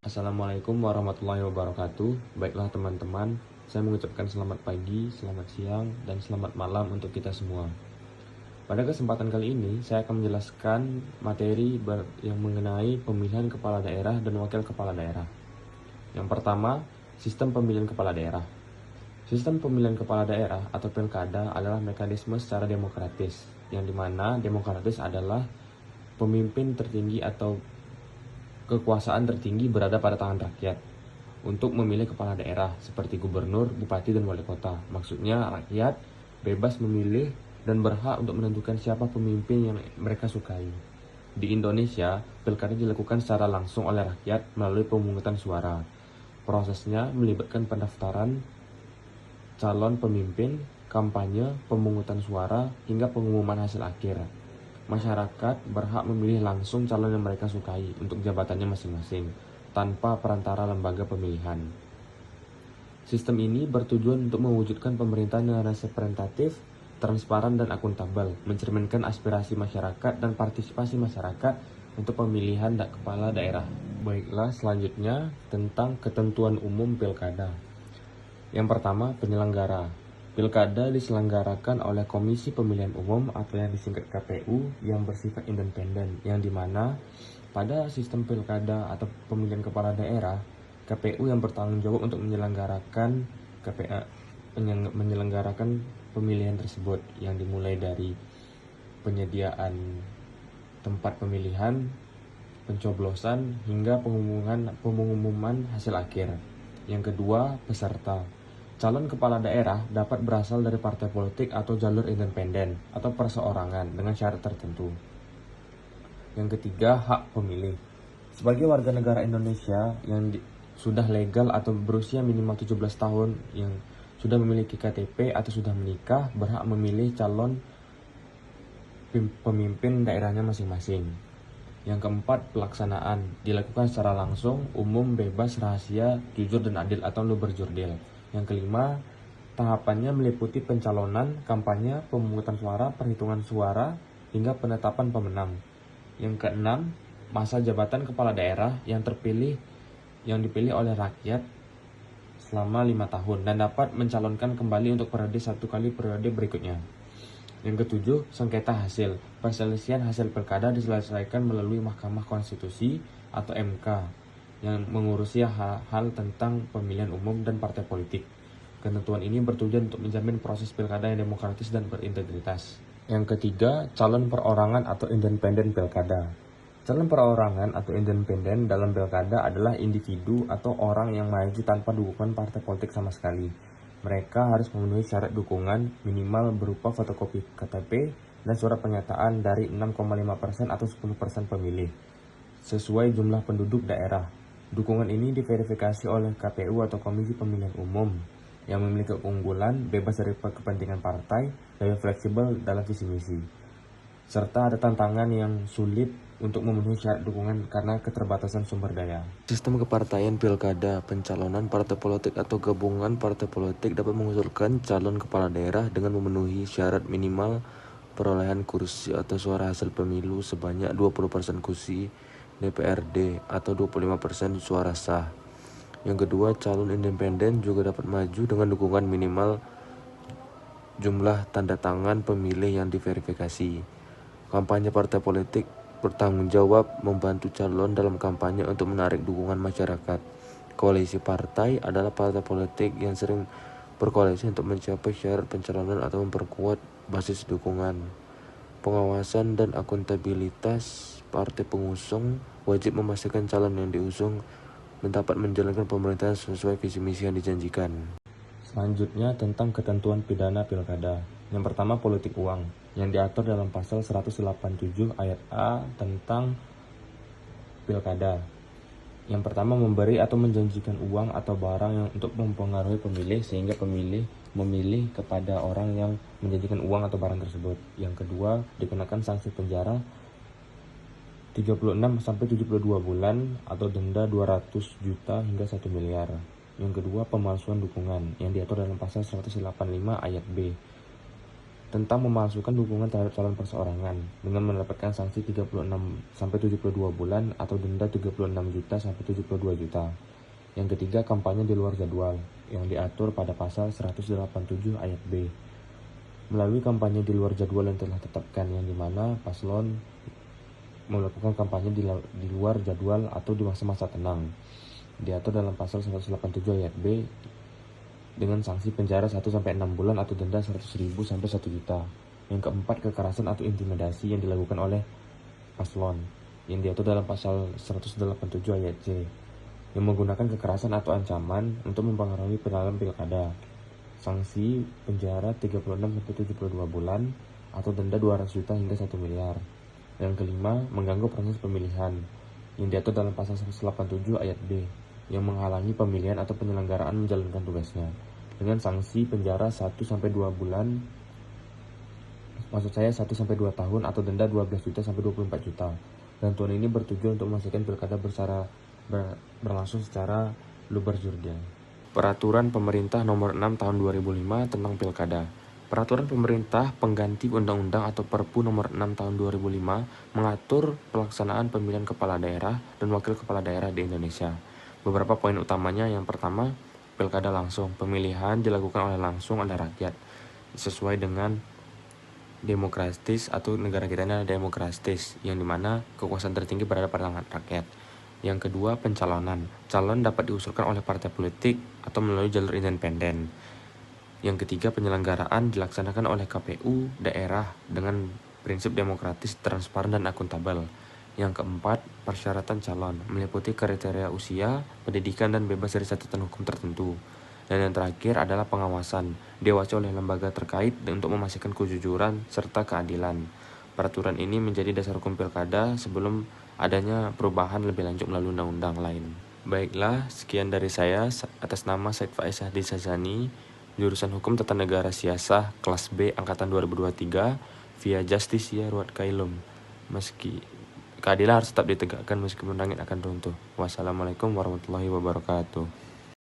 Assalamualaikum warahmatullahi wabarakatuh. Baiklah teman-teman, saya mengucapkan selamat pagi, selamat siang, dan selamat malam untuk kita semua. Pada kesempatan kali ini, saya akan menjelaskan materi yang mengenai pemilihan kepala daerah dan wakil kepala daerah. Yang pertama, sistem pemilihan kepala daerah. Sistem pemilihan kepala daerah atau pilkada adalah mekanisme secara demokratis, yang dimana demokratis adalah pemimpin tertinggi atau kekuasaan tertinggi berada pada tangan rakyat untuk memilih kepala daerah seperti gubernur, bupati, dan wali kota. Maksudnya rakyat bebas memilih dan berhak untuk menentukan siapa pemimpin yang mereka sukai. Di Indonesia, pilkada dilakukan secara langsung oleh rakyat melalui pemungutan suara. Prosesnya melibatkan pendaftaran calon pemimpin, kampanye, pemungutan suara, hingga pengumuman hasil akhir. Masyarakat berhak memilih langsung calon yang mereka sukai untuk jabatannya masing-masing, tanpa perantara lembaga pemilihan. Sistem ini bertujuan untuk mewujudkan pemerintahan yang representatif, transparan, dan akuntabel, mencerminkan aspirasi masyarakat dan partisipasi masyarakat untuk pemilihan kepala daerah. Baiklah, selanjutnya tentang ketentuan umum pilkada. Yang pertama, penyelenggara. Pilkada diselenggarakan oleh Komisi Pemilihan Umum atau yang disingkat KPU yang bersifat independen, yang dimana pada sistem pilkada atau pemilihan kepala daerah, KPU yang bertanggung jawab untuk menyelenggarakan pemilihan tersebut, yang dimulai dari penyediaan tempat pemilihan, pencoblosan, hingga pengumuman hasil akhir. Yang kedua, peserta. Calon kepala daerah dapat berasal dari partai politik atau jalur independen atau perseorangan dengan syarat tertentu. Yang ketiga, hak pemilih. Sebagai warga negara Indonesia yang sudah legal atau berusia minimal 17 tahun, yang sudah memiliki KTP atau sudah menikah, berhak memilih calon pemimpin daerahnya masing-masing. Yang keempat, pelaksanaan. Dilakukan secara langsung, umum, bebas, rahasia, jujur, dan adil atau luber-jurdil. Yang kelima, tahapannya meliputi pencalonan, kampanye, pemungutan suara, perhitungan suara, hingga penetapan pemenang. Yang keenam, masa jabatan kepala daerah yang dipilih oleh rakyat selama 5 tahun dan dapat mencalonkan kembali untuk periode 1 kali periode berikutnya. Yang ketujuh, sengketa hasil. Perselisihan hasil pilkada diselesaikan melalui Mahkamah Konstitusi atau MK yang mengurusi hal tentang pemilihan umum dan partai politik. Ketentuan ini bertujuan untuk menjamin proses pilkada yang demokratis dan berintegritas. Yang ketiga, calon perorangan atau independen pilkada. Calon perorangan atau independen dalam pilkada adalah individu atau orang yang maju tanpa dukungan partai politik sama sekali. Mereka harus memenuhi syarat dukungan minimal berupa fotokopi KTP dan surat pernyataan dari 6,5% atau 10% pemilih, sesuai jumlah penduduk daerah. Dukungan ini diverifikasi oleh KPU atau Komisi Pemilihan Umum yang memiliki keunggulan, bebas dari kepentingan partai, dan fleksibel dalam visi misi. Serta ada tantangan yang sulit untuk memenuhi syarat dukungan karena keterbatasan sumber daya. Sistem kepartaian pilkada, pencalonan partai politik atau gabungan partai politik dapat mengusulkan calon kepala daerah dengan memenuhi syarat minimal perolehan kursi atau suara hasil pemilu sebanyak 20% kursi DPRD atau 25% suara sah. Yang kedua, calon independen juga dapat maju dengan dukungan minimal jumlah tanda tangan pemilih yang diverifikasi. Kampanye partai politik bertanggung jawab membantu calon dalam kampanye untuk menarik dukungan masyarakat. Koalisi partai adalah partai politik yang sering berkoalisi untuk mencapai syarat pencalonan atau memperkuat basis dukungan. Pengawasan dan akuntabilitas partai pengusung wajib memastikan calon yang diusung mendapat menjalankan pemerintahan sesuai visi misi yang dijanjikan. Selanjutnya tentang ketentuan pidana pilkada. Yang pertama, politik uang yang diatur dalam pasal 187 ayat A tentang pilkada. Yang pertama, memberi atau menjanjikan uang atau barang yang untuk mempengaruhi pemilih sehingga pemilih memilih kepada orang yang menjanjikan uang atau barang tersebut. Yang kedua, dikenakan sanksi penjara 36 sampai 72 bulan atau denda 200 juta hingga 1 miliar. Yang kedua, pemalsuan dukungan yang diatur dalam pasal 185 ayat B tentang memalsukan dukungan terhadap calon perseorangan dengan mendapatkan sanksi 36-72 bulan atau denda 36 juta sampai 72 juta. Yang ketiga, kampanye di luar jadwal yang diatur pada pasal 187 ayat B. Melalui kampanye di luar jadwal yang telah ditetapkan, yang dimana paslon melakukan kampanye di luar jadwal atau di masa-masa tenang, diatur dalam pasal 187 ayat B dengan sanksi penjara 1-6 bulan atau denda 100.000 sampai 1 juta. Yang keempat, kekerasan atau intimidasi yang dilakukan oleh paslon yang diatur dalam pasal 187 ayat C, yang menggunakan kekerasan atau ancaman untuk mempengaruhi dalam pilkada. Sanksi penjara 36-72 bulan atau denda 200 juta hingga 1 miliar. Yang kelima, mengganggu proses pemilihan yang diatur dalam pasal 187 ayat B, yang menghalangi pemilihan atau penyelenggaraan menjalankan tugasnya, dengan sanksi penjara 1-2 bulan, maksud saya 1-2 tahun atau denda 12 juta sampai 24 juta. Bantuan ini bertujuan untuk memastikan pilkada berlangsung secara luber jurdil. Peraturan Pemerintah Nomor 6 Tahun 2005 tentang Pilkada. Peraturan Pemerintah Pengganti Undang-Undang atau Perpu Nomor 6 Tahun 2005 mengatur pelaksanaan pemilihan kepala daerah dan wakil kepala daerah di Indonesia. Beberapa poin utamanya, yang pertama, pilkada langsung. Pemilihan dilakukan langsung oleh rakyat sesuai dengan demokratis, atau negara kita ini adalah demokratis, yang dimana kekuasaan tertinggi berada pada tangan rakyat. Yang kedua, pencalonan. Calon dapat diusulkan oleh partai politik atau melalui jalur independen. Yang ketiga, penyelenggaraan dilaksanakan oleh KPU daerah dengan prinsip demokratis, transparan, dan akuntabel. Yang keempat, persyaratan calon meliputi kriteria usia, pendidikan, dan bebas dari catatan hukum tertentu. Dan yang terakhir adalah pengawasan, diawasi oleh lembaga terkait untuk memastikan kejujuran serta keadilan. Peraturan ini menjadi dasar hukum pilkada sebelum adanya perubahan lebih lanjut melalui undang-undang lain. Baiklah, sekian dari saya atas nama Said Faiz Hadi Sazani, jurusan Hukum Tata Negara Siasah kelas B angkatan 2023 via Justisia Ruat Kailum. Keadilan harus tetap ditegakkan meskipun langit akan runtuh. Wassalamualaikum warahmatullahi wabarakatuh.